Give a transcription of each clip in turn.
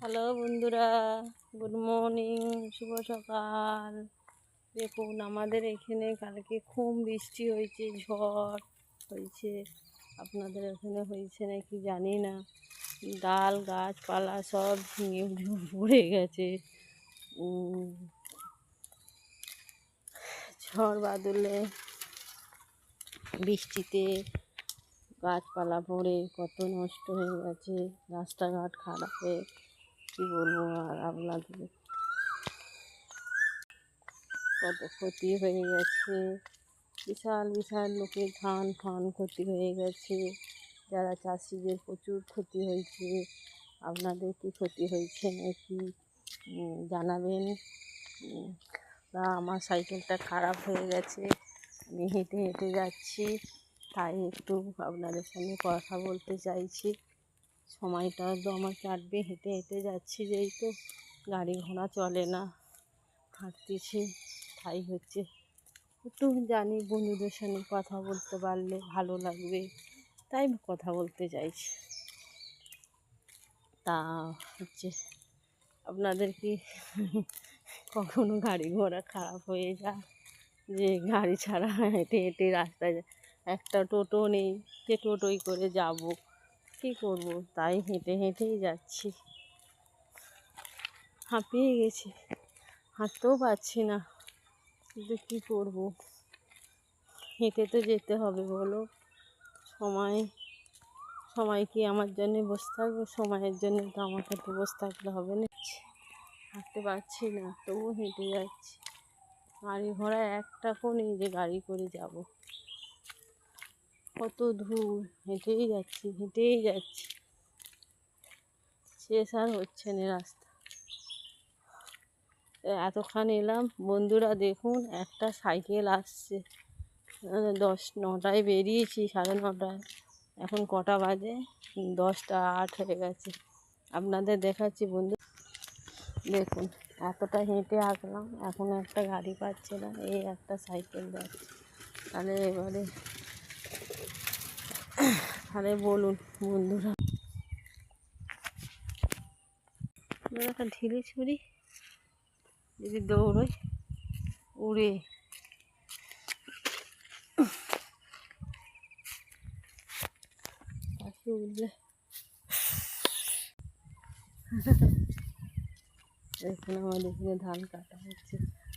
Hello বন্ধুরা, good morning, শুভ সকাল। দেখুন আমাদের এখানে কালকে খুব বৃষ্টি হয়েছে, ঝড় হয়েছে। আপনাদের এখানে হয়েছে নাকি জানি না। ডাল গাছপালা সব ভেঙে পড়ে গেছে। ঝড় বাদলে বৃষ্টিতে গাছপালা পড়ে কত নষ্ট হয়ে গেছে, রাস্তাঘাট খারাপ হয়ে কী বলবো আর আপনাদের, কত ক্ষতি হয়ে গেছে। বিশাল বিশাল লোকের ধান ক্ষতি হয়ে গেছে। যারা চাষিদের প্রচুর ক্ষতি হয়েছে। আপনাদের কি ক্ষতি হয়েছে নাকি জানাবেন। আমার সাইকেলটা খারাপ হয়ে গেছে, আমি হেঁটে হেঁটে যাচ্ছি, তাই একটু আপনাদের সঙ্গে কথা বলতে চাইছি। সময়টা তো আমার কাটবে, হেঁটে হেঁটে যাচ্ছি, যেই তো গাড়ি ঘোড়া চলে না, হাঁটতেছি, তাই হচ্ছে একটু জানি বন্ধুদের সঙ্গে কথা বলতে পারলে ভালো লাগবে, তাই কথা বলতে চাইছি। তা হচ্ছে আপনাদের কি কখনো গাড়ি ঘোড়া খারাপ হয়ে যায় যে গাড়ি ছাড়া হেঁটে হেঁটে রাস্তায়, একটা টোটো নেই যে টোটোই করে যাব, কী করব, তাই হেঁটে হেঁটেই যাচ্ছি। হাঁপিয়ে গেছি, হাঁটতেও পারছি না, কিন্তু কী করব, হেঁটে তো যেতে হবে বলো। সময় কি আমার জন্য বসে থাকবে? সময়ের জন্য তো আমাকে তো বসে থাকলে হবে না। হাঁটতে পারছি না, তবুও হেঁটে যাচ্ছি। গাড়ি ঘোড়া একটাও নেই যে গাড়ি করে যাব। কত দূর হেঁটেই যাচ্ছি, শেষ আর হচ্ছে না রাস্তা। এতক্ষণ এলাম, বন্ধুরা দেখুন একটা সাইকেল আসছে, 9টায় বেরিয়েছি, 9:30, এখন কটা বাজে? 10টা 8 হয়ে গেছে। আপনাদের দেখাচ্ছি বন্ধু, দেখুন এতটা হেঁটে আসলাম, এখন একটা গাড়ি পাচ্ছে না, এই একটা সাইকেল যাচ্ছে। তাহলে বলুন বন্ধুরা, একটা ঢিলি ছুরি যদি দৌড়োয় উড়ে, পাখি উঠলে। এখানে আমাদের এখানে ধান কাটা হচ্ছে,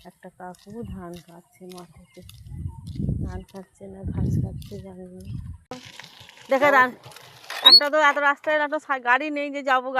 একটা কাকু ধান কাটছে মাঠেতে, ধান কাটছে না ঘাস কাটছে জানি না। দেখে ধান, একটা তো এত রাস্তায় একটা গাড়ি নেই যে যাবো।